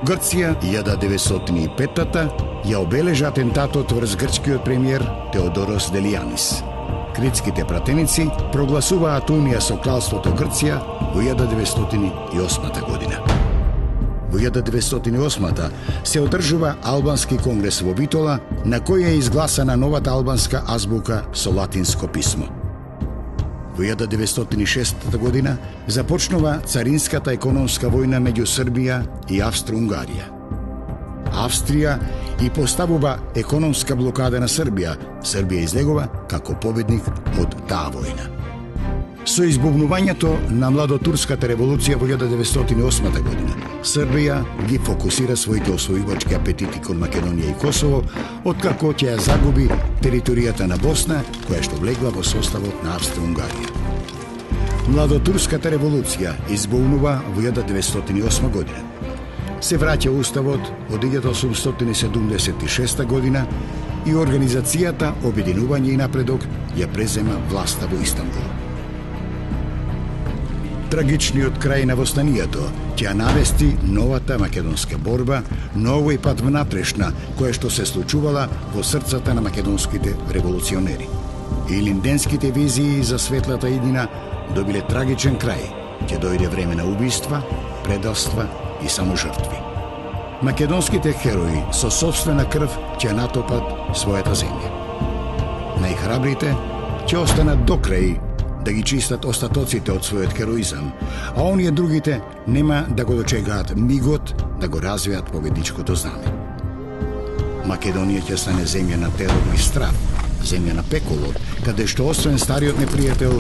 Грција 1905-та ја обележа атентатот врз грчкиот премиер Теодорос Делијанис. Критските пратеници прогласуваат унија со кралството Грција во 1908 година. Во 1908 се одржува Албански конгрес во Битола, на кој е изгласана новата албанска азбука со латинско писмо. Во 1906 година започнува царинската економска војна меѓу Србија и Австро-Унгарија. Австрија и поставува економска блокада на Србија. Србија излегува како победник од таа војна. Со избувнувањето на младотурската револуција во 1908 година, Србија ги фокусира своите освојувачки апетити кон Македонија и Косово, откако ќе ја загуби територијата на Босна, која што влегла во составот на Австро-Унгарија. Младотурската револуција избувнува во 1908 година. Се враќа уставот од 1876 година и организацијата Обединување и напредок ја презема власта во Истанбул. Трагичниот крај на востанието ќе ја навести новата македонска борба, но овој пат внатрешна, која што се случувала во срцата на македонските револуционери. Илинденските визии за светлата иднина добиле трагичен крај. Ќе дојде време на убиства, предавства и саможртви. Македонските херои со собствена крв ќе натопат својата земја. Најхрабрите ќе останат до крај да ги чистат остатоците од својот хероизам, а оние другите нема да го дочекаат мигот да го развијат победничкото знаме. Македонија ќе стане земја на терор и страв, земја на пеколот, каде што освен стариот непријател,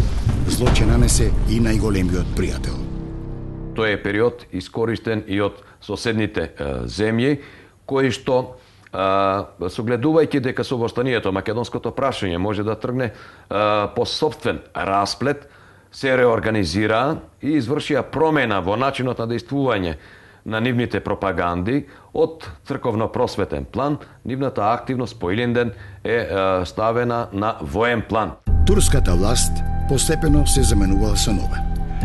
зло ќе нанесе и најголемиот пријател. Тој е период искористен и од соседните земји, кои што согледувајќи дека со востанието македонското прашање може да тргне по собствен расплет, се реорганизираа и извршија промена во начинот на действување на нивните пропаганди. Од црковно-просветен план, нивната активност по Илинден е ставена на воен план. Турската власт постепено се заменувала со нова.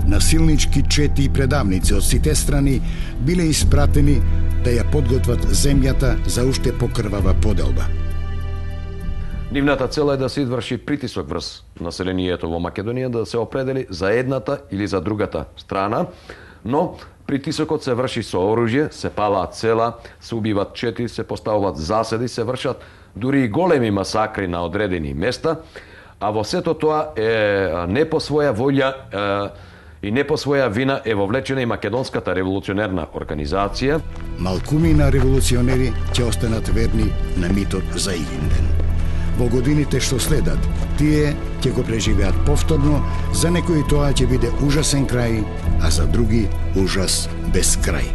Насилнички чети и предавници од сите страни биле испратени да ја подготват земјата за уште покрвава поделба. Нивната цел е да се изврши притисок врз населението во Македонија да се определи за едната или за другата страна, но притисокот се врши со оружје, се палаат села, се убиват чети, се поставуваат заседи, се вршат дури и големи масакри на одредени места, а во сето тоа е не по своја волја и не по своја вина е вовлечена и Македонската револуционерна организација. Малкумина револуционери ќе останат верни на митот за Илинден. Во годините што следат, тие ќе го преживеат повторно, за некои тоа ќе биде ужасен крај, а за други ужас без крај.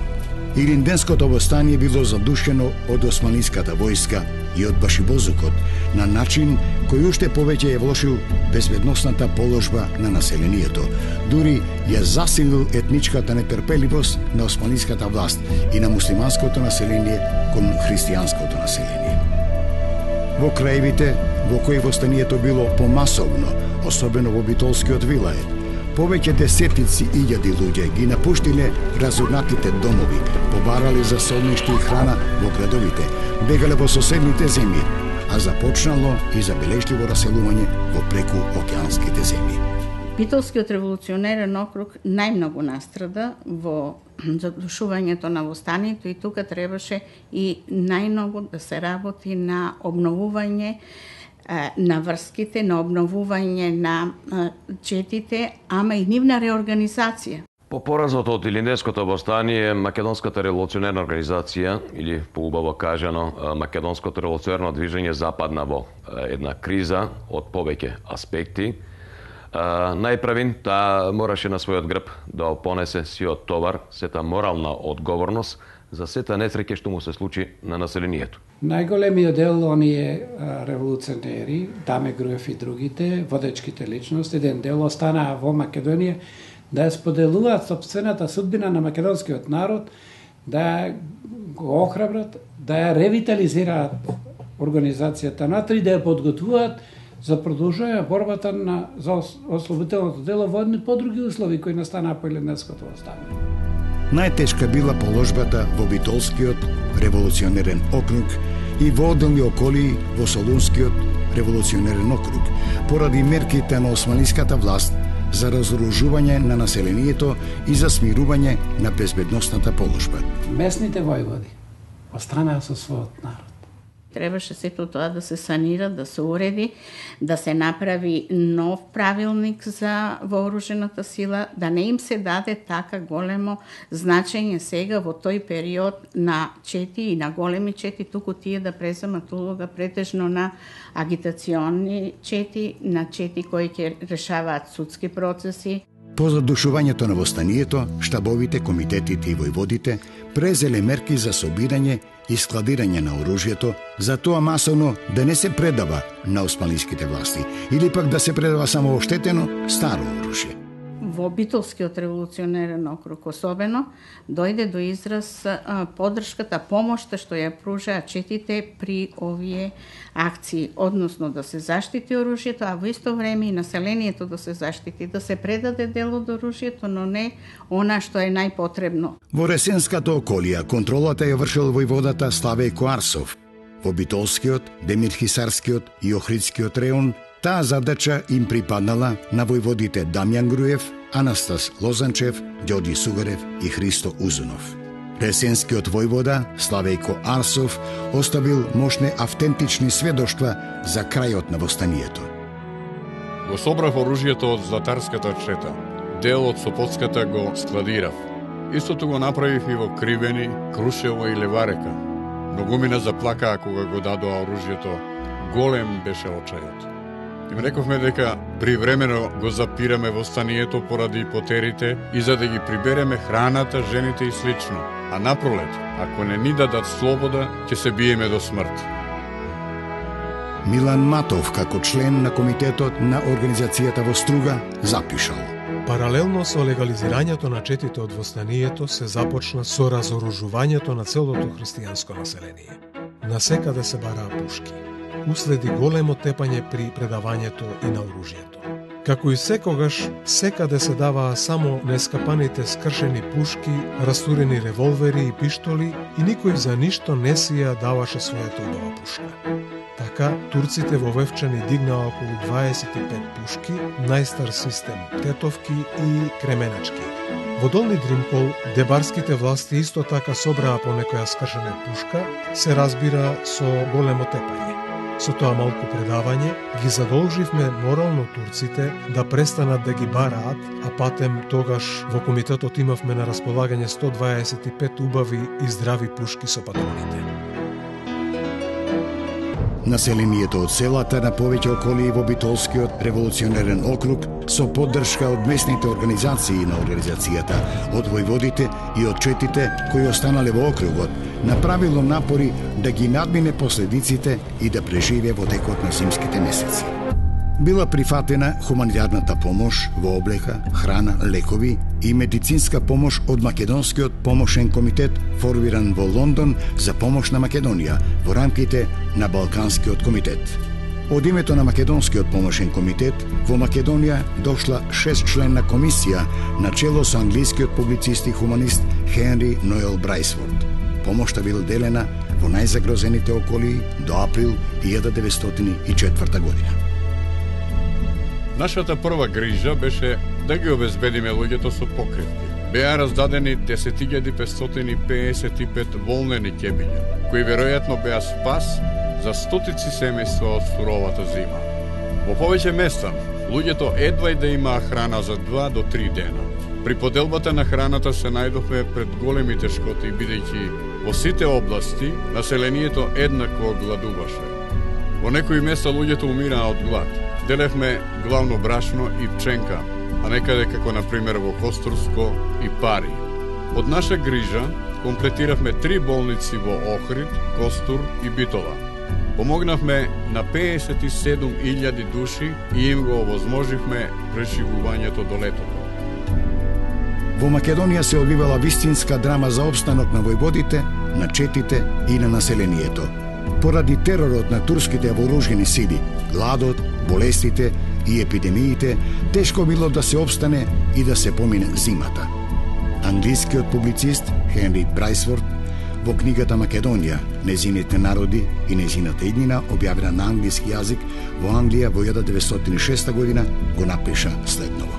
Илинденското востание било задушено од османиската војска и од башибозукот на начин кој уште повеќе ја влошил безбедносната положба на населението. Дури ја засилил етничката нетрпеливост на османиската власт и на муслиманското население кон христијанското население. Во краевите во кои востанието било помасовно, особено во Битолскиот вилајет, повеќе десетици илјади луѓе ги напуштиле разурнатите домови, побарале за солниште и храна во градовите, бегале во соседните земји, а започнало и забележливо раселување во преку океанските земји. Битолскиот револуционерен округ најмногу настрада во задушувањето на востанието и тука требаше и најмногу да се работи на обновување на врските, на обновување на четите, ама и нивна реорганизација. По поразот од Илинденското востание, Македонската револуционерна организација, или поубаво кажано, Македонското револуционерно движење западна во една криза од повеќе аспекти. Најпрвин, таа мораше на својот грб да понесе сиот товар, сета морална одговорност за сета несреќа што му се случи на населението. Најголемиот дел оние револуционери, Даме Груев и другите, водечките личности, еден дел останаа во Македонија да споделуваат собствената судбина на македонскиот народ, да го охрабрат, да ја ревитализираат организацијата натри, да ја подготвуваат за продолжување борбата за ослободителното дело во едни подруги услови кои настанаа по Илинденското востание. Најтешка била положбата во Битолскиот револуционерен округ и во одделни околии во Солунскиот револуционерен округ, поради мерките на османлиската власт за разоружување на населението и за смирување на безбедносната положба. Местните војводи останаа со својот народ. Требаше сето тоа да се санира, да се уреди, да се направи нов правилник за вооружената сила, да не им се даде така големо значење сега во тој период на чети и на големи чети, туку тие да преземат улога претежно на агитационни чети, на чети кои ќе решаваат судски процеси. По задушувањето на востанието, штабовите, комитетите и војводите презеле мерки за собирање и складирање на оружјето, за тоа масовно да не се предава на османлиските власти или пак да се предава само оштетено старо оружје. Во Битолскиот револуционерен округ особено дојде до израз поддршката, помошта што ја пружаа четите при овие акции, односно да се заштити оружјето, а во исто време и населението да се заштити, да се предаде дел од оружјето, но не она што е најпотребно. Во Ресенската околија контролата ја вршил војводата Славејко Арсов. Во Битолскиот, Демирхисарскиот и Охридскиот реон таа задача им припаднала на војводите Дамјан Груев, Анастас Лозанчев, Ѓорѓи Сугарев и Христо Узунов. Ресенскиот војвода Славејко Арсов оставил мощни автентични сведоштва за крајот на востанието. Го собрав оружјето од златарската чета. Дел од Сопотската го складирав. Истото го направив и во Кривени, Крушево и Леварека. Многумина заплакаа кога го дадоа оружјето. Голем беше очајот. Им рековме дека привремено го запираме востанието поради потерите и за да ги прибереме храната, жените и слично. А напролет, ако не ни дадат слобода, ќе се биеме до смрт. Милан Матов, како член на комитетот на организацијата во Струга, запишал: Паралелно со легализирањето на четите од востанието се започна со разоружувањето на целото христијанско население. Насекаде се бараа пушки. Уследи големо тепање при предавањето и на оружјето. Како и секогаш, секаде се даваа само нескапаните скршени пушки, растурени револвери и пиштоли и никој за ништо не си ја даваше својата убава пушка. Така, турците во Вевчани дигнаа околу 25 пушки, најстар систем тетовки и кременачки. Во Долни Дримкол, дебарските власти исто така собраа по некоја скршена пушка, се разбира со големо тепање. Со тоа малку предавање ги задолживме морално турците да престанат да ги бараат, а патем тогаш во комитетот имавме на располагање 125 убави и здрави пушки со патроните. Населението од селата на повеќе околии во Битолскиот револуционерен округ со поддршка од местните организации на организацијата, од војводите и од четите кои останале во округот, направило напори да ги надмине последиците и да преживе во текот на зимските месеци. Била прифатена хуманитарната помош во облека, храна, лекови и медицинска помош од Македонскиот помошен комитет формиран во Лондон за помош на Македонија во рамките на Балканскиот комитет. Од името на Македонскиот помошен комитет во Македонија дошла 6-членна комисија на чело со англискиот публицист и хуманист Хенри Ноел Брайсворт. Помошта била делена во најзагрозените околии до април 1904 година. Нашата прва грижа беше да ги обезбедиме луѓето со покривки. Беа раздадени 10.555 волнени ќебиња, кои веројатно беа спас за стотици семејства од суровата зима. Во повеќе места, луѓето едва и да имаа храна за 2 до 3 дена. При поделбата на храната се најдовме пред големи тешкоти, бидејќи во сите области населението еднакво гладуваше. Во некои места луѓето умираа од глад. Делевме главно брашно и пченка, а некаде како например во Костурско и Пари. Од наша грижа комплетиравме 3 болници во Охрид, Костур и Битола. Помогнавме на 57.000 души и им го овозможивме преживувањето до летото. Во Македонија се одвивала вистинска драма за опстанок на војводите, на четите и на населението. Поради теророт на турските вооружени сили, гладот, болестите и епидемиите, тешко било да се опстане и да се помине зимата. Англискиот публицист Хенри Брайсворт во книгата Македонија, незините народи и незината иднина, објавена на англиски јазик во Англија во 1906 година, го напиша следново.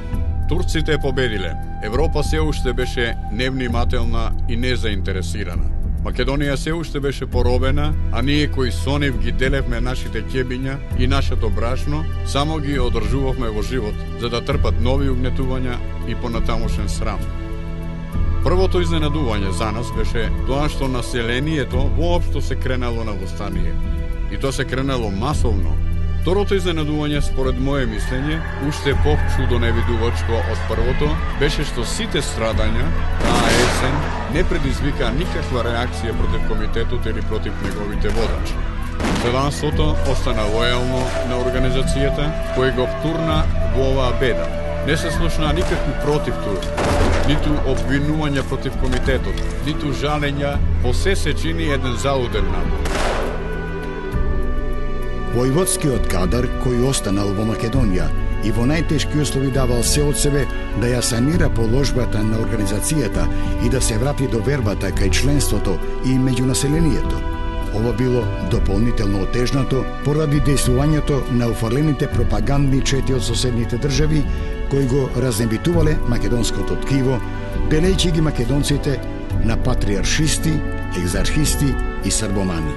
Турците победиле. Европа се уште беше невнимателна и незаинтересирана. Македонија се уште беше поробена, а ние кои со нив ги делевме нашите ќебиња и нашето брашно, само ги одржувавме во живот, за да трпат нови угнетувања и понатамошен срам. Првото изненадување за нас беше тоа што населението воопшто се кренало на востание. И тоа се кренало масовно. Второто изненадување, според моје мислење, уште по-чудоневидувачко од првото, беше што сите страдања таа есен не предизвика никаква реакција против комитетот или против неговите водачи. Следанството остана лојално на организацијата кој го втурна во оваа беда. Не се слушна никакви против тур, ниту обвинувања против комитетот, ниту жалења, по се се чини еден залуден набор. Војводскиот кадар кој останал во Македонија и во најтешки услови давал се од себе да ја санира положбата на организацијата и да се врати до вербата кај членството и меѓу населението. Ова било дополнително отежнато поради дејствувањето на уфарлените пропагандни чети од соседните држави кои го разнебитувале македонското ткиво, белејќи ги македонците на патриаршисти, екзархисти и србомани.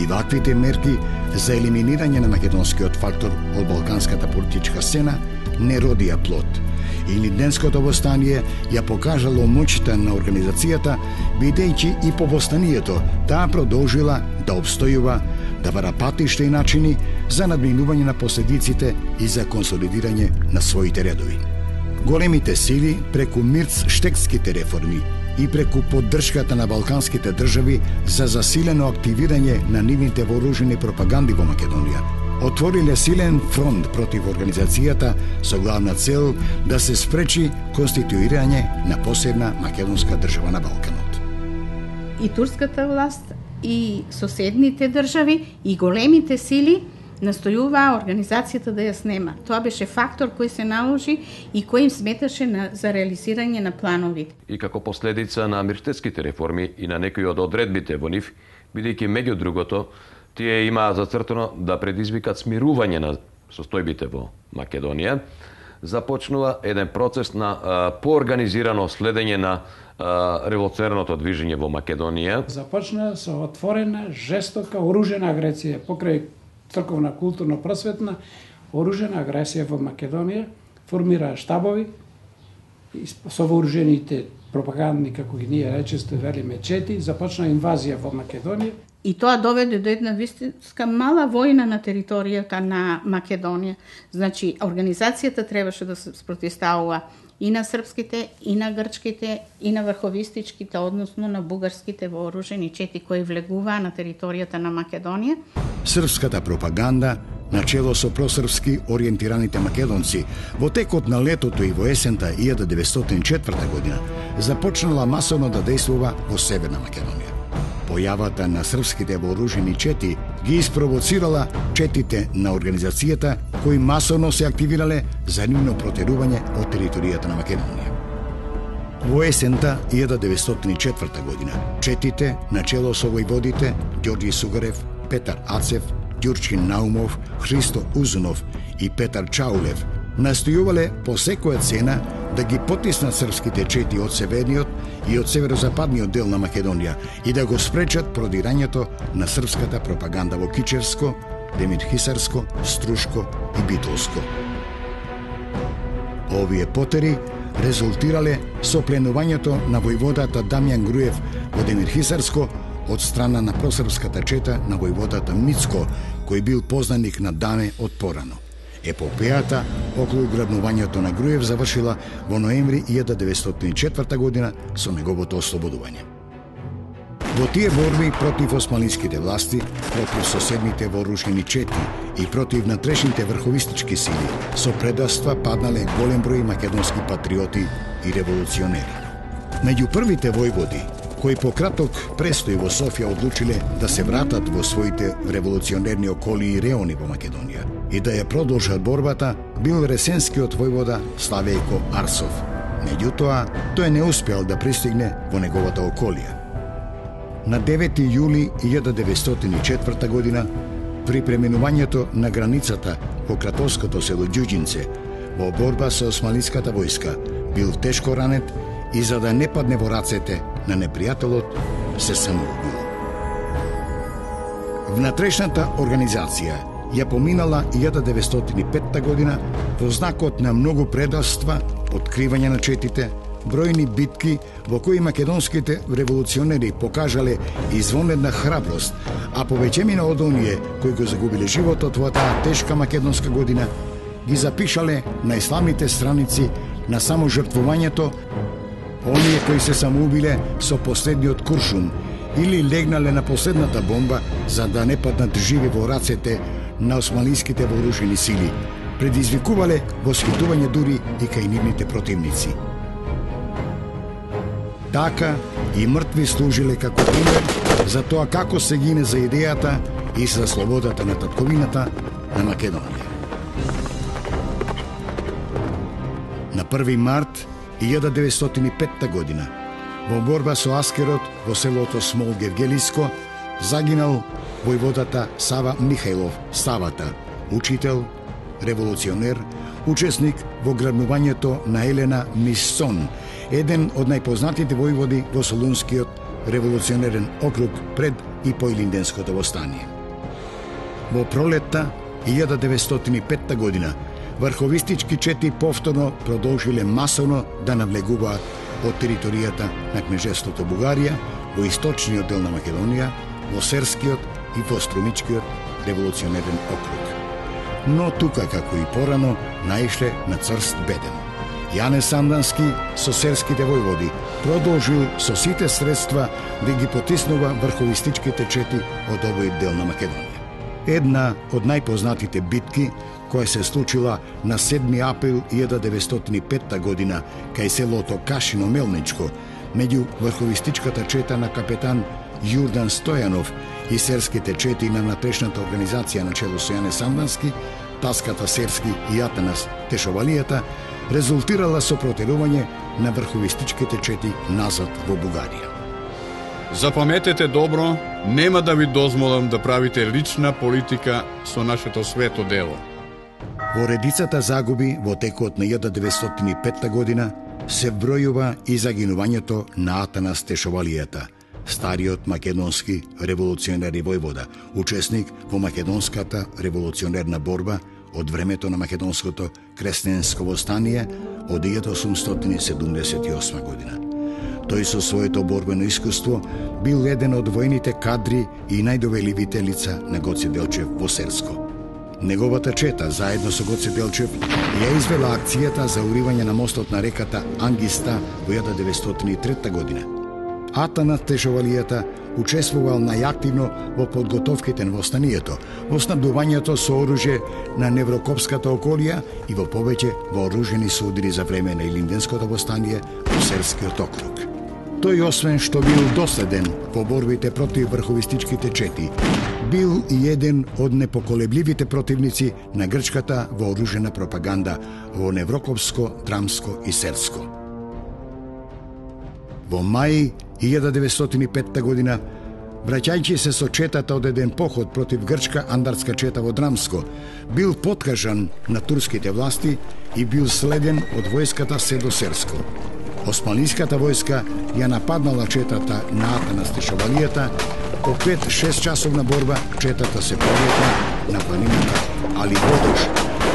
И ваквите мерки за елиминирање на македонскиот фактор од балканската политичка сцена не родија плод. Илинденското востание ја покажало моќта на организацијата, бидејќи и по востанието таа продолжила да обстојува, да бара патишта и начини за надминување на последиците и за консолидирање на своите редови. Големите сили преку мирц-штекските реформи и преку поддршката на балканските држави за засилено активирање на нивните вооружени пропаганди во Македонија, отвориле силен фронт против организацијата со главна цел да се спречи конституирање на посебна македонска држава на Балканот. И турската власт, и соседните држави, и големите сили настојуваа организацијата да ја снема. Тоа беше фактор кој се наложи и кој им сметаше за реализирање на плановите. И како последица на мирштетските реформи и на некои од одредбите во нив, бидејќи меѓу другото, тие имаа зацртано да предизвикат смирување на состојбите во Македонија, започнува еден процес на поорганизирано следење на револуционерното движење во Македонија. Започна со отворена, жестока, оружена агресија покрај црковна, културно, просветна, оружена агресија во Македонија, формираа штабови со вооружените пропагандни, како ги ние речесто велиме чети, започна инвазија во Македонија. И тоа доведе до една вистинска мала војна на територијата на Македонија. Значи, организацијата требаше да се спротивставува и на српските, и на грчките, и на врховистичките, односно на бугарските вооружени чети кои влегуваа на територијата на Македонија. Српската пропаганда, начело со просрпски ориентираните македонци, во текот на летото и во есента 1904 година, започнала масовно да дејствува во Северна Македонија. Појавата на српските вооружени чети ги испровоцирала четите на организацијата кои масовно се активирале за нивно протерување од територијата на Македонија. Во есента 1904 година, четите, начело со војводите Ѓорѓи Сугарев, Петар Ацев, Ѓурчин Наумов, Христо Узунов и Петар Чаулев, настојувале по секоја цена да ги потиснат српските чети од северниот и од северозападниот дел на Македонија и да го спречат продирањето на српската пропаганда во Кичевско, Демирхисарско, Струшко и Битолско. Овие потери резултирале со пленувањето на војводата Дамјан Груев во Демирхисарско од страна на просрпската чета на војводата Мицко, кој бил познаник на Даме од порано. Епопејата околу грабнувањето на Груев завршила во ноември 1904 година со неговото ослободување. Во тие борби против османлиските власти, против соседните вооружени чети и против натрешните врховистички сили, со предавства паднале голем број македонски патриоти и револуционери. Меѓу првите војводи кои по краток престој во Софија одлучиле да се вратат во своите револуционерни околи и реони во Македонија и да ја продолжат борбата, бил ресенскиот војвода Славејко Арсов. Меѓутоа, тој не успеал да пристигне во неговата околија. На 9. јули 1904 година, при преминувањето на границата во кратовското село Ѓуѓинце, во борба со османлиската војска, бил тешко ранет и за да не падне во рацете на непријателот, се самоубил. Внатрешната организација ја поминала 1905 година во знакот на многу предавства, откривање на четите, бројни битки во кои македонските револуционери покажале извонредна храброст, а повеќемина од оние кои го загубиле животот во таа тешка македонска година ги запишале на исламните страници на саможртвувањето, оние кои се самоубиле со последниот куршум или легнале на последната бомба за да не паднат живи во рацете на османлиските вооружени сили, предизвикувале восхитување дури и кај нивните противници. Така и мртви служиле како пример за тоа како се гине за идејата и за слободата на татковината на Македонија. На 1. март 1905 година, во борба со Аскерот во селото Смол Гевгелиско, загинал војводата Сава Михајлов Савата, учител, револуционер, учесник во грабнувањето на Елена Миссон, еден од најпознатите војводи во Солунскиот револуционерен округ пред и по Илинденското востание. Во пролетта 1905 година врховистички чети повторно продолжиле масовно да навлегуваат од територијата на кнежеството Бугарија, во источниот дел на Македонија, во Серскиот и во Струмичкиот револуционерен округ. Но тука, како и порано, наишле на црст беден. Јане Сандански со серските војводи продолжил со сите средства да ги потиснува врховистичките чети од овој дел на Македонија. Една од најпознатите битки, која се случила на 7. април 1905 година кај селото Кашино Мелничко, меѓу врховистичката чета на капетан Јурдан Стојанов и серските чети на внатрешната организација на чело со Јане Сандански, Таската Серски и Атанас Тешовалијата, резултирала со протерување на врховистичките чети назад во Бугарија. Запаметете добро, нема да ви дозволам да правите лична политика со нашето свето дело. Во редицата загуби во текот на 1905 година се вбројува и загинувањето на Атанас Тешовалијата, стариот македонски револуционер и војвода, учесник во македонската револуционерна борба од времето на македонското крестенско востание од 1878 година. Тој со своето борбено искуство бил еден од војните кадри и најдовеливите лица на Гоце Делчев во Серско. Неговата чета, заедно со Гоце Делчев, ја извела акцијата за уривање на мостот на реката Ангиста во 1903 година. Атанас Тешовалијата учествувал најактивно во подготовките на востанието, во снабдувањето со оружје на Неврокопската околија и во повеќе вооружени судири за време на Илинденското востание во Серскиот округ. Тој, освен што бил доследен во борбите против врховистичките чети, бил и еден од непоколебливите противници на грчката вооружена пропаганда во Неврокопско, Драмско и Серско. Во мај 1905 година, враќајќи се со четата од еден поход против грчка андарска чета во Драмско, бил подкажан на турските власти и бил следен од војската се до Серско. Османлиската војска ја нападнала четата на Атанас Тешовалијата, по 5-6 часовна борба четата се повлекла на планината Аливодош,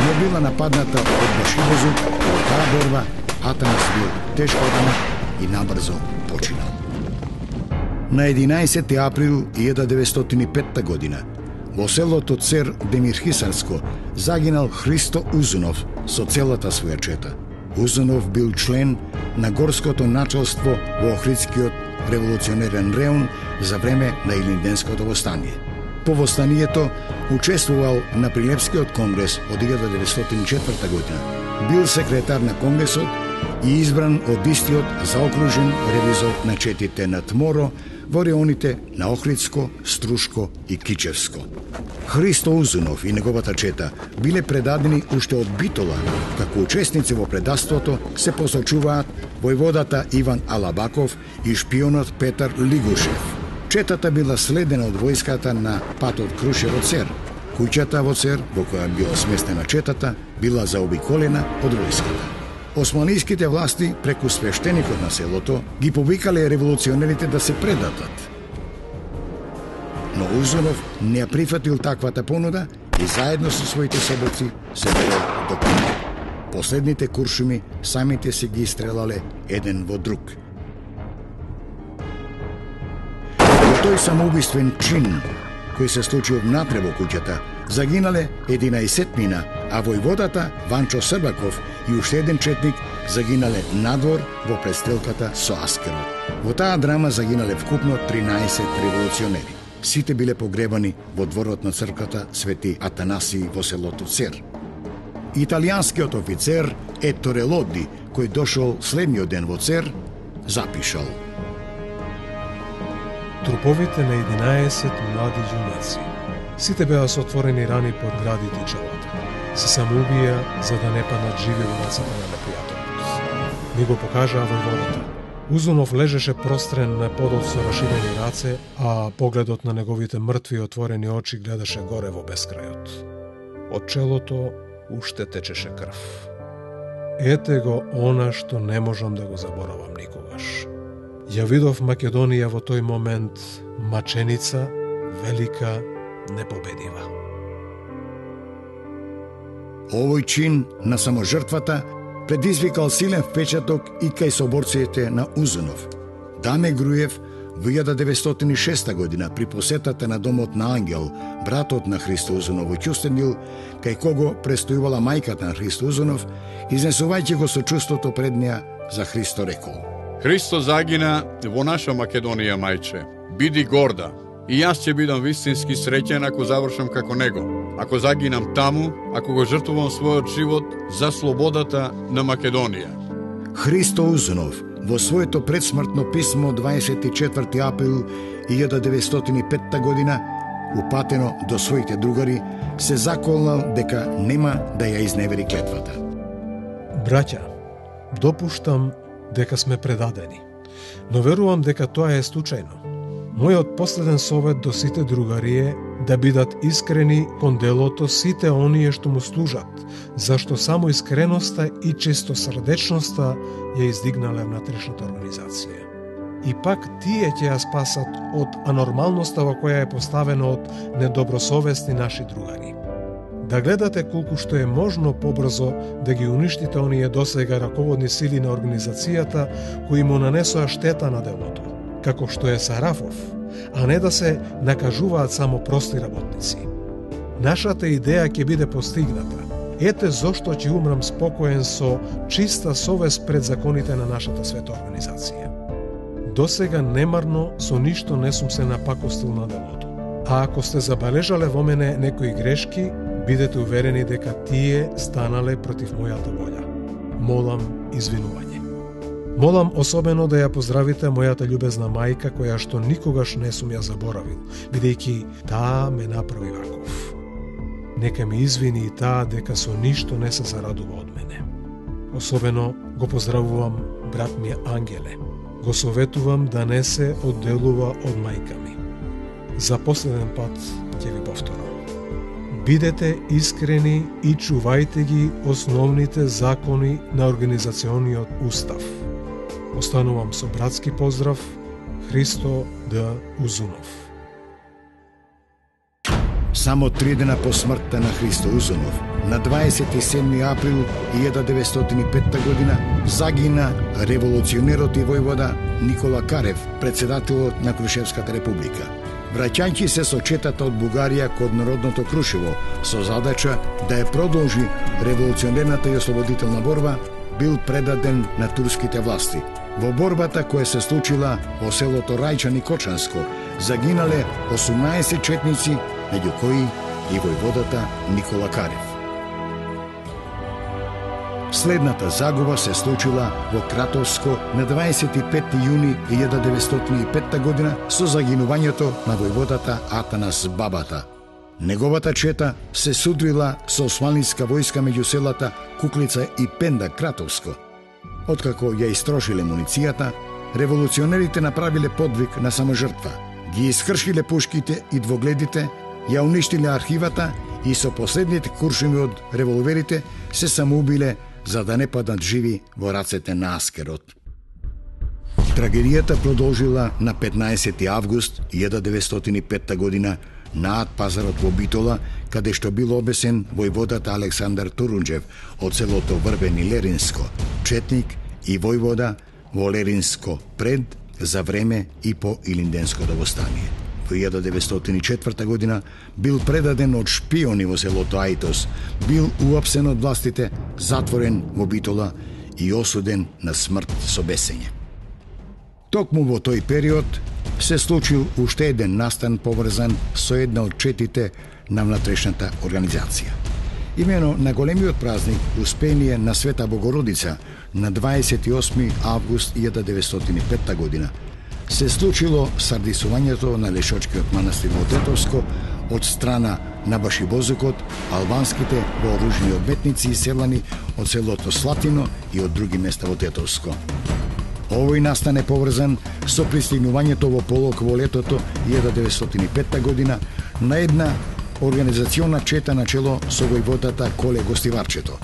но била нападната од Башибозу. Во таа борба Атанас бил тешко ранет и набрзо починал. На 11. април 1905 година во селото Цер Демирхисарско загинал Христо Узунов со целата своја чета. Узунов бил член на горското началство во Охридскиот револуционерен реон за време на Илинденското востание. По востанието учествувал на Прилепскиот конгрес од 1904 година. Бил секретар на конгресот и избран од истиот заокружен ревизор на четите на Тморо, во реоните на Охридско, Струшко и Кичевско. Христо Узунов и неговата чета биле предадени уште од Битола, како учесници во предавството се посочуваат војводата Иван Алабаков и шпионот Петар Лигушев. Четата била следена од војската на патот Крушево-Цер. Куќата во Цер, во која била сместена четата, била заобиколена од војската. Османиските власти, преку свештеникот на селото, ги повикале револуционерите да се предадат. Но Узунов не ја прифатил таквата понуда и заедно со своите соборци се велел до Кума. Последните куршуми самите се ги стрелале еден во друг. Во тој самоубиствен чин, кој се случил внатре во куќата, загинале 11-мина, а војводата Ванчо Србаков и уште еден четник загинале надвор во престрелката со Аскерот. Во таа драма загинале вкупно 13 револуционери. Сите биле погребани во дворот на црквата Свети Атанасий во селото Цер. Италијанскиот офицер Етторе Лоди, кој дошол следниот ден во Цер, запишал: Труповите на 11 млади ѓунаци. Сите беа со отворени рани под градите и челото. Се самоубија за да не паднат живи во рацете на непријателот. Ни го покажаа војводата. Узунов лежеше прострен на подот со раширени раце, а погледот на неговите мртви отворени очи гледаше горе во бескрајот. Од челото уште течеше крв. Ете го она што не можам да го заборавам никогаш. Ја видов Македонија во тој момент маченица, велика, непобедива. Овој чин на саможртвата предизвикал силен впечаток и кај соборците на Узунов. Даме Груев во 1906 година при посетата на домот на Ангел, братот на Христо Узунов во Ќустендил, кај кого престојувала мајката на Христо Узунов, изнесувајќи го со чувството пред неа, за Христо рекол: Христо загина во наша Македонија, мајче. Биди горда. И јас ќе бидам вистински среќен ако завршам како него. Ако загинам таму, ако го жртвувам својот живот за слободата на Македонија. Христо Узунов во своето предсмртно писмо 24 април 1905 година, упатено до своите другари, се заколнал дека нема да ја изневери клетвата. Браќа, допуштам дека сме предадени, но верувам дека тоа е случајно. Мојот последен совет до сите другари е да бидат искрени кон делото сите оние што му служат, зашто само искреноста и чистосрдечноста ја издигнале внатрешната организација. И пак тие ќе ја спасат од анормалноста во која е поставена од недобросовесни наши другари. Да гледате колку што е можно побрзо да ги уништите оние досега раководни сили на организацијата кои му нанесоа штета на делото, како што е Сарафов, а не да се накажуваат само прости работници. Нашата идеја ќе биде постигната. Ете зошто ќе умрам спокоен со чиста совест пред законите на нашата света организација. Досега немарно со ништо не сум се напакостил на делото. А ако сте забележале во мене некои грешки, бидете уверени дека тие станале против мојата волја. Молам извинување. Молам особено да ја поздравите мојата љубезна мајка, која што никогаш не сум ја заборавил, бидејќи таа ме направи ваков. Нека ми извини и таа дека со ништо не се зарадува од мене. Особено го поздравувам брат ми Ангеле. Го советувам да не се одделува од мајка ми. За последен пат ќе ви повторам. Бидете искрени и чувајте ги основните закони на организациониот устав. Останувам со братски поздрав, Христо Д. Узунов. Само 3 дена по смртта на Христо Узунов, на 27 април 1905 година, загина револуционерот и војвода Никола Карев, председателот на Крушевската република. Враќајќи се со четата од Бугарија код Народното Крушево, со задача да ја продолжи револуционерната и ослободителна борба, бил предаден на турските власти. Во борбата која се случила во селото Рајчан и Кочанско, загинале 18 четници, меѓу кои и војводата Никола Карев. Следната загуба се случила во Кратовско на 25 јуни 1905 година со загинувањето на војводата Атанас Бабата. Неговата чета се судрила со османлиска војска меѓу селата Куклица и Пенда Кратовско. Откако ја истрошиле муницијата, револуционерите направиле подвиг на саможртва. Ги искршиле пушките и двогледите, ја уништиле архивата и со последните куршуми од револверите се самоубиле за да не паднат живи во рацете на аскерот. Трагедијата продолжила на 15 август 1905 година над пазарот во Битола, каде што бил обесен војводата Александар Турунџев од селото Врбен и Леринско, четник и војвода во Леринско пред, за време и по Илинденското востание. Во 1904 година бил предаден од шпиони во селото Ајтос, бил уапсен од властите, затворен во Битола и осуден на смрт со бесење. Токму во тој период се случил уште еден настан поврзан со една од четите на внатрешната организација. Имено на големиот празник Успение на Света Богородица на 28 август 1905 година се случило сардисувањето на Лешочкиот манастир во Тетовско од страна на Башибозукот, албанските вооружени одметници и селани од селото Слатино и од други места во Тетовско. Овој настан е поврзан со пристигнувањето во Полок во летото 1905 година на една организациона чета на чело со војводата Коле Гостиварчето.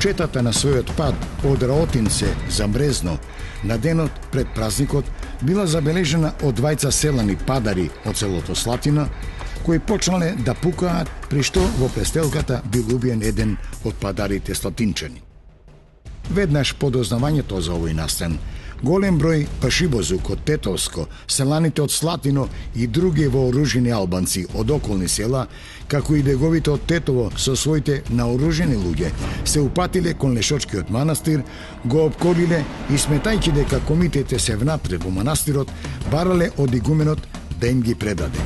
Четата на својот пат од Раотинце за Брезно на денот пред празникот била забележена од двајца селани падари од селото Слатина, кои почнале да пукаат, при што во престелката бил убиен еден од падарите слатинчани. Веднаш по дознавањето за овој настан, голем број Пашибозук од Тетовско, селаните од Слатино и други вооружени албанци од околни села, како и беговите од Тетово со своите наоружени луѓе, се упатиле кон Лешочкиот манастир, го обколиле и сметајќи дека комитете се внатре во манастирот, барале од игуменот да им ги предаде.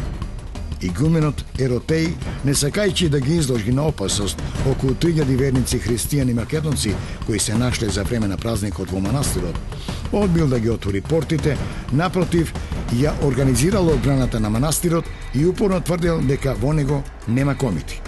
Игуменот Еротеј, не сакајќи да ги изложи на опасност околу 3000 верници христијани македонци кои се нашле за време на празникот во манастирот, одбил да ги отвори портите, напротив, ја организирал одбраната на манастирот и упорно тврдел дека во него нема комити.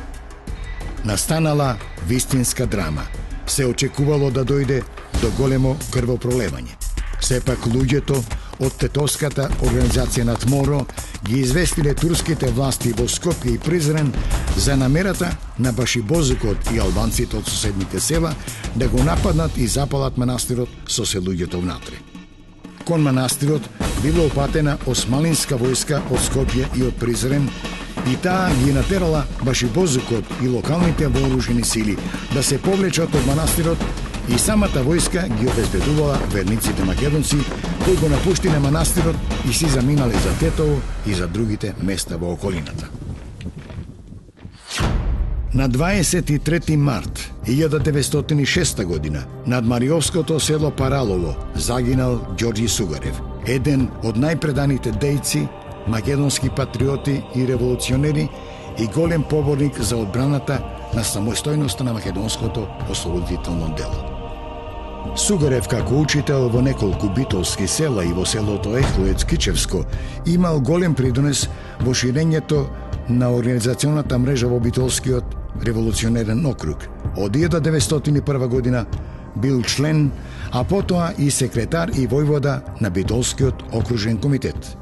Настанала вистинска драма. Се очекувало да дојде до големо крвопролевање. Сепак луѓето од Тетовската организација на Тморо ги известиле турските власти во Скопје и Призрен за намерата на Башибозукот и албанците од соседните села да го нападнат и запалат манастирот со се луѓето внатре. Кон манастирот била упатена османлинска војска од Скопје и од Призрен и таа ги натерала Башибозукот и локалните вооружени сили да се повлечат од манастирот и самата војска ги обезбедувала верниците македонци кои го напуштиле манастирот и си заминале за Тетово и за другите места во околината. На 23 март 1906 година над Мариовското село Паралово загинал Ѓорѓи Сугарев, еден од најпреданите дејци, македонски патриоти и револуционери и голем поборник за одбраната на самостојноста на македонското ослободително дело. Сугарев, како учител во неколку битолски села и во селото Ехлоец Кичевско, имал голем придонес во ширењето на организационата мрежа во битолскиот револуционерен округ. Од 1901 година бил член, а потоа и секретар и војвода на битолскиот окружен комитет.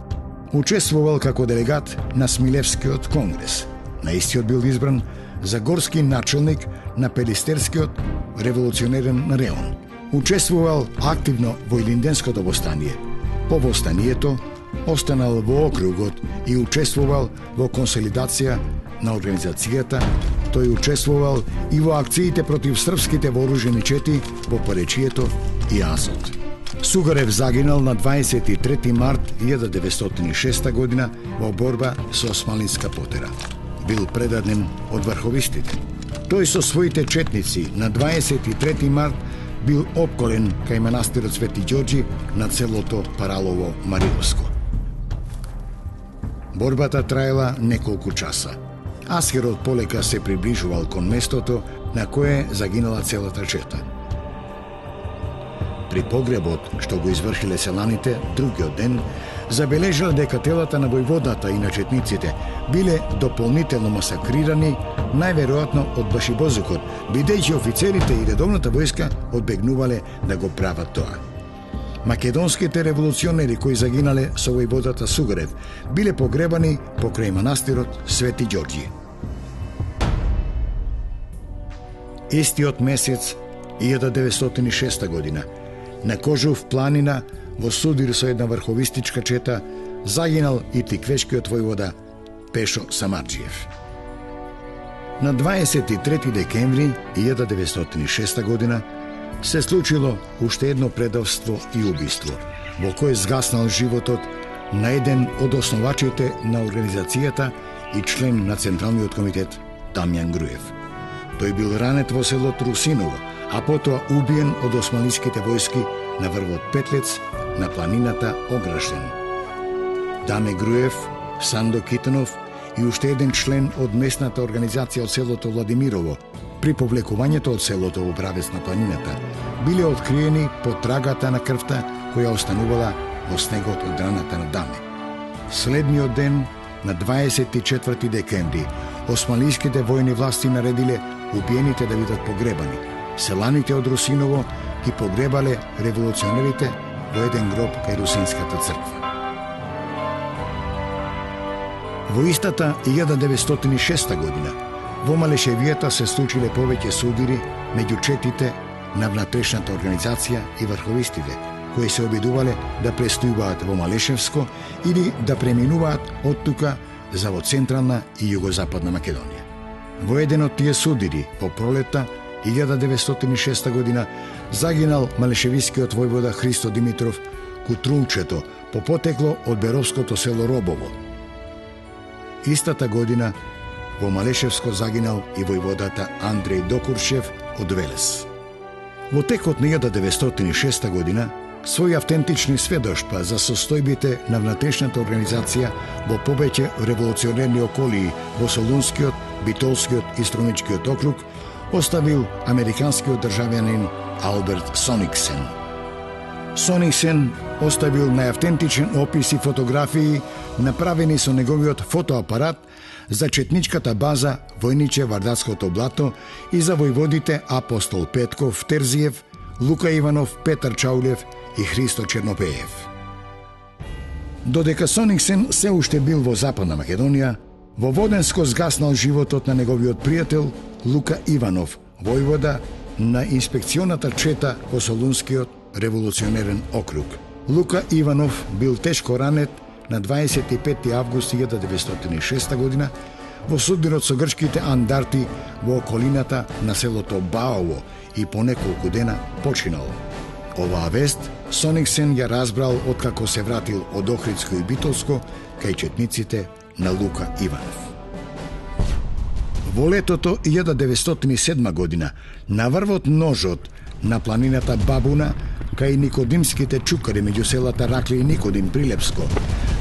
Учествувал како делегат на Смилевскиот конгрес. На истиот бил избран за горски начелник на Пелистерскиот револуционерен реон. Учествувал активно во Илинденското востание. По востанието останал во округот и учествувал во консолидација на организацијата. Тој учествувал и во акциите против српските вооружени чети во Поречието и Азот. Сугарев загинал на 23 март 1906 година во борба со османлинска потера. Бил предаден од врховистите. Тој со своите четници на 23 март бил опколен кај манастирот Свети Ѓорѓи на селото Паралово Мариовско. Борбата траела неколку часа. Аскерот полека се приближувал кон местото на кое загинала целата чета. При погребот што го извршиле селаните другиот ден, забележале дека телата на војводата и на четниците биле дополнително масакрирани, најверојатно од башибозукот, бидејќи офицерите и редовната војска одбегнувале да го прават тоа. Македонските револуционери кои загинале со војводата Сугарев биле погребани покрај манастирот Свети Ѓорѓи. Истиот месец 1906 година на Кожув планина во судир со една врховистичка чета загинал и тиквешкиот војвода Пешо Самарџиев. На 23 декември 1906 година се случило уште едно предавство и убиство, во кое згаснал животот на еден од основачите на организацијата и член на Централниот комитет Дамјан Груев. Тој бил ранет во селото Русиново, а потоа убиен од османлиските војски на врвот Петлец на планината Ограштен. Даме Груев, Сандо Китанов и уште еден член од местната организација од селото Владимирово, при повлекувањето од селото во правец на планината, биле откриени по трагата на крвта која останувала во снегот од раната на Даме. Следниот ден, на 24 декември, османлиските војни власти наредиле убиените да бидат погребани. Селаните од Русиново ги погребале револуционерите во еден гроб кај Русинската црква. Во истата 1906 година во Малешевијата се случиле повеќе судири меѓу четите на внатрешната организација и врховистите, кои се обидувале да престојуваат во Малешевско или да преминуваат од тука за во Централна и Југозападна Македонија. Во еден од тие судири, по пролета 1906 година, загинал малешевискиот војвода Христо Димитров Кутрунчето по потекло од Беровското село Робово. Истата година во Малешевско загинал и војводата Андреј Докуршев од Велес. Во текот на 1906 година, своји автентични сведоштва за состојбите на внатрешната организација во повеќе револуционерни околии во Солунскиот, Битолскиот и Струмичкиот округ оставил американскиот државјанин Алберт Сониксен. Сониксен оставил најавтентичен опис и фотографии направени со неговиот фотоапарат за четничката база Војниче Вардатското блато и за војводите Апостол Петков Терзиев, Лука Иванов, Петар Чаулев и Христо Чернопеев. Додека Сониксен се уште бил во Западна Македонија, во Воденско згаснал животот на неговиот пријател Лука Иванов, војвода на инспекционата чета во Солунскиот револуционерен округ. Лука Иванов бил тешко ранет на 25 август 1906 година во судирот со грчките андарти во околината на селото Баово и по неколку дена починал. Оваа вест Сониксен ја разбрал откако се вратил од Охридско и Битолско кај четниците на Лука Иванов. Во летото 1907 година на врвот Ножот на планината Бабуна кај Никодимските чукари меѓу селата Ракле и Никодим Прилепско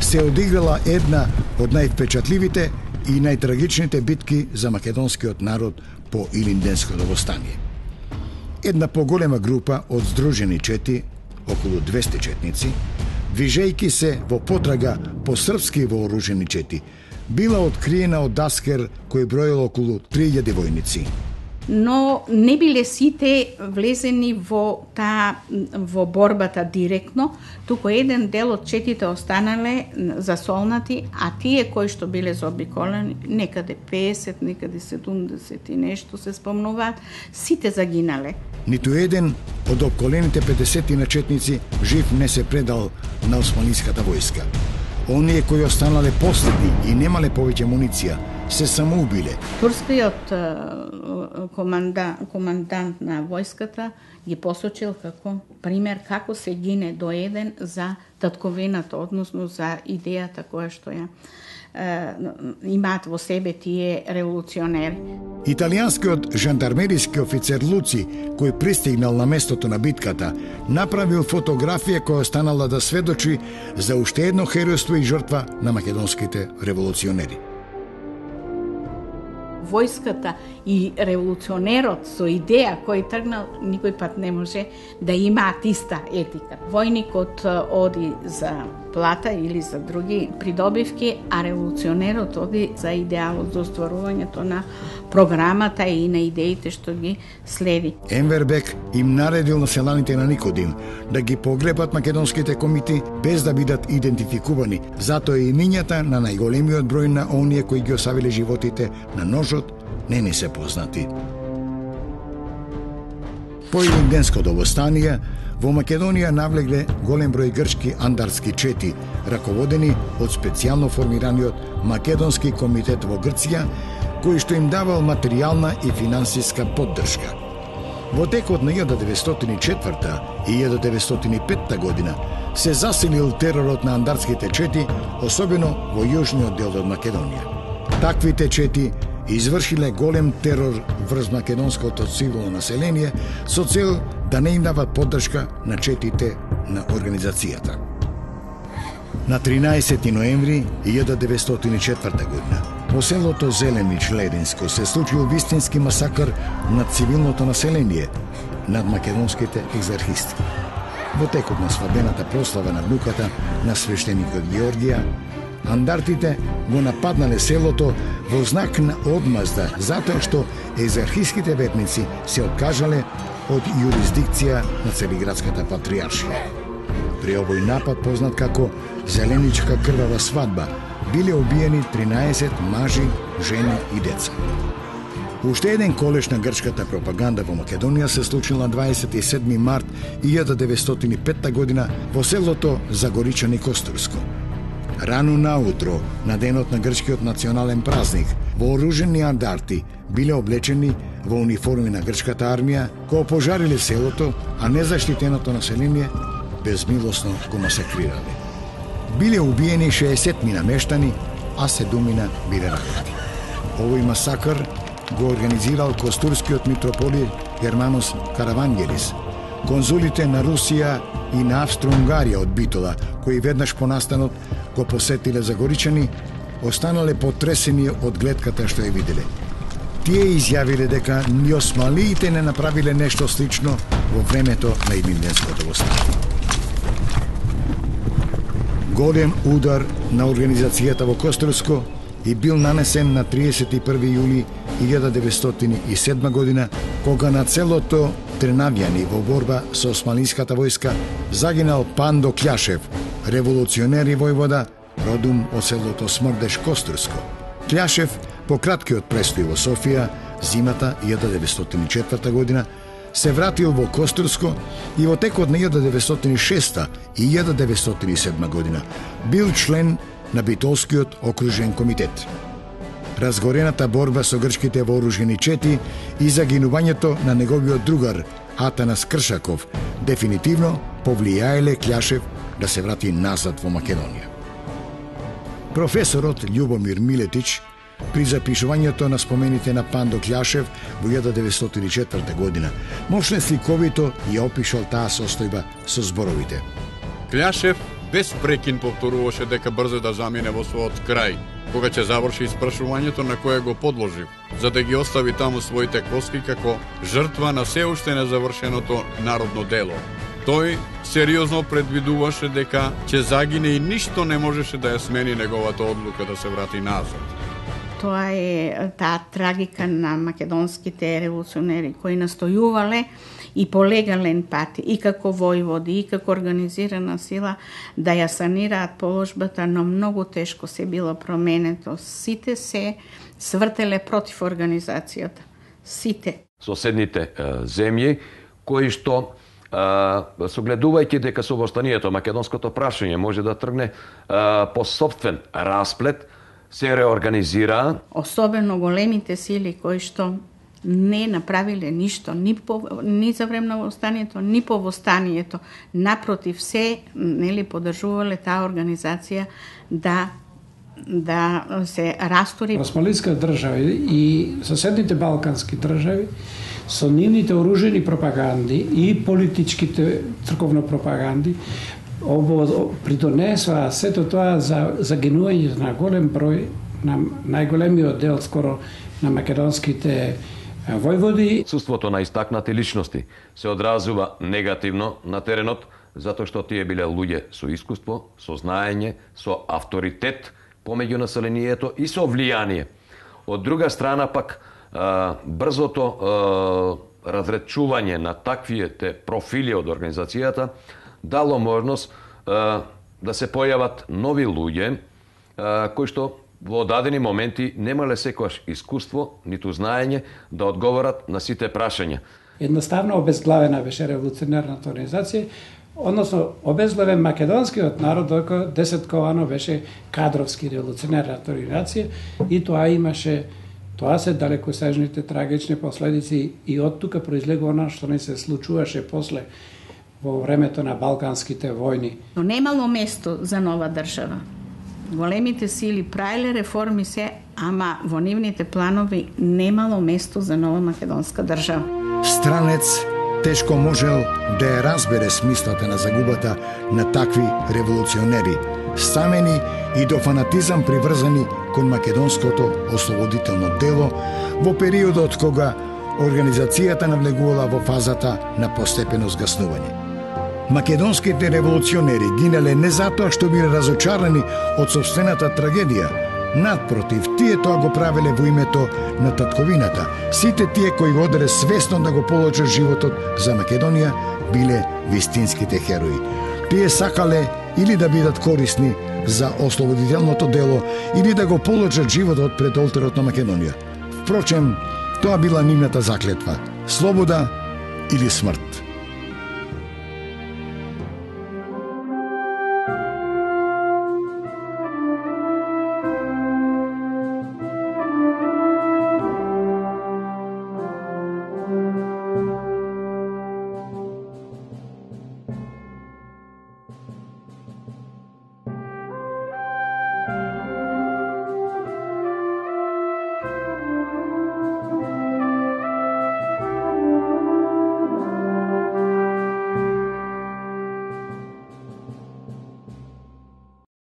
се одиграла една од највпечатливите и најтрагичните битки за македонскиот народ по Илинденското востание. Една поголема група од здружени чети, околу 200 четници, движејки се во потрага по српски вооружени чети, била откриена од Даскер кој броил околу 3000 војници. Но не биле сите влезени во борбата директно, туку еден дел од четите останале засолнати, а тие кои што биле заобиколени, некаде 50, некаде 70 и нешто се спомнуваат, сите загинале. Ниту еден од обколените 50 на четници жив не се предал на османлиската војска. Оние кои останале последни и немале повеќе муниција, се самоубиле. Турскиот командант на војската ги посочил како пример како се гине до еден за татковината, односно за идејата која што ја имаат во себе тие револуционери. Италијанскиот жандармериски офицер Луци, кој пристигнал на местото на битката, направил фотографија која останала да сведочи за уште едно херојство и жртва на македонските револуционери. војската и револуционерот со идеја кој тргнал, никој пат не може да имаат иста етика. Војникот оди за плата или за други придобивки, а револуционерот оди за идеалот, за остварувањето на програмата и на идеите што ги следи. Енвер Бек им наредил на селаните на Никодим да ги погребат македонските комити без да бидат идентификувани. Затоа и имињата на најголемиот број на оние кои ги оставиле животите на ножот не се познати. По Илинденското востание во Македонија навлегле голем број грчки андарски чети, раководени од специјално формираниот Македонски комитет во Грција, кој што им давал материјална и финансиска поддршка. Во текот на 1904 и 1905 година се засилил теророт на андарските чети, особено во јужниот дел од Македонија. Таквите чети извршиле голем терор врз македонското цивилно население со цел да не им дават поддршка на четите на организацијата. На 13 ноември 1904 година во селото Зеленич Лединско се случил вистински масакр над цивилното население, над македонските екзархисти. Во текот на свадбената прослава на внуката на свештеникот Георгија, андартите го нападнале селото во знак на одмазда, затоа што екзархиските ветници се откажале од јурисдикција на Цариградската патријаршија. При овој напад, познат како Зеленичка крвава свадба, биле убиени 13 мажи, жени и деца. Уште еден колеш на грчката пропаганда во Македонија се случил на 27 март 1905 година во селото Загоричани Костурско. Рано наутро, на денот на грчкиот национален празник, вооружени андарти биле облечени во униформи на грчката армија, кои пожариле селото, а незаштитеното население безмилосно го масакрирале. Биле убиени 60 намештани, а 7 биле ранети. Овој масакр го организирал костурскиот митрополит Германос Каравангелис. Конзулите на Русија и на Австро-Унгарија од Битола, кои веднаш по настанот го посетиле Загоричани, останале потресени од гледката што ја виделе. Тие изјавиле дека ни осмалиите не направиле нешто слично во времето на Илинденското востание. Голем удар на организацијата во Костурско и бил нанесен на 31 јули 1907 година, кога на целото Тренавјани во борба со османлиската војска загинал Пандо Кљашев, револуционер и војвода, родум од селото Смрдеш Костурско. Кљашев по краткиот престој во Софија зимата 1904 година се вратил во Костурско и во текот на 1906 и 1907 година бил член на Битолскиот окружен комитет. Разгорената борба со грчките вооружени чети и загинувањето на неговиот другар Атанас Кршаков дефинитивно повлијаеле Кљашев да се врати назад во Македонија. Професорот Љубомир Милетич при запишувањето на спомените на Пандо Кљашев во 1904 година мошне сликовито ја опишал таа состојба со зборовите. Кљашев без прекин повторуваше дека брзо да замине во својот крај, кога ќе заврши испрашувањето на кое го подложив, за да ги остави таму своите коски како жртва на се уште незавршеното народно дело. Тој сериозно предвидуваше дека ќе загине и ништо не можеше да ја смени неговата одлука да се врати назад. Тоа е таа трагика на македонските револуционери кои настојувале и по легален пат, и како војводи, и како организирана сила, да ја санираат положбата, но многу тешко се било променето. Сите се свртеле против организацијата. Сите. Соседните земји, кои што согледувајќи дека со востанието македонското прашање може да тргне по собствен расплет, се реорганизираа. Особено големите сили кои што не направиле ништо, ни за време на востанието, ни по востанието. Напротив, се поддржувале таа организација да се растори. Османлиска држава и соседните балкански држави со нивните оружени пропаганди и политичките црковно пропаганди придонесува сето тоа за загинување на голем број најголемиот дел скоро на македонските војводи. Отсуството на истакнати личности се одразува негативно на теренот, затоа што тие биле луѓе со искуство, со знаење, со авторитет помеѓу населението и со влијание. Од друга страна пак, брзото разречување на таквите профили од организацијата дало можност да се појават нови луѓе кои што во дадени моменти немале секојаш искуство, ниту знаење да одговорат на сите прашања. Едноставно обезглавена беше револуционерната организација, односно обезглавен македонскиот народ, докато 10 Ковано беше кадровски револуционерната организација и тоа се далекосежните трагични последици и од тука произлегува она што не се случуваше после во времето на балканските војни. Но немало место за нова држава. Големите сили правиле реформи се, ама во нивните планови немало место за нова македонска држава. Странец тешко можел да ја разбере смислата на загубата на такви револуционери, стамени и до фанатизам приврзани кон македонското ослободително дело во периодот кога организацијата навлегувала во фазата на постепено згаснување. Македонските револуционери гинале не затоа што биле разочарани од сопствената трагедија. Надпротив, тие тоа го правеле во името на татковината. Сите тие кои оделе свесно да го положат животот за Македонија биле вистинските херои. Тие сакале или да бидат корисни за ослободителното дело, или да го положат животот пред олтарот на Македонија. Впрочем, тоа била нивната заклетва: слобода или смрт.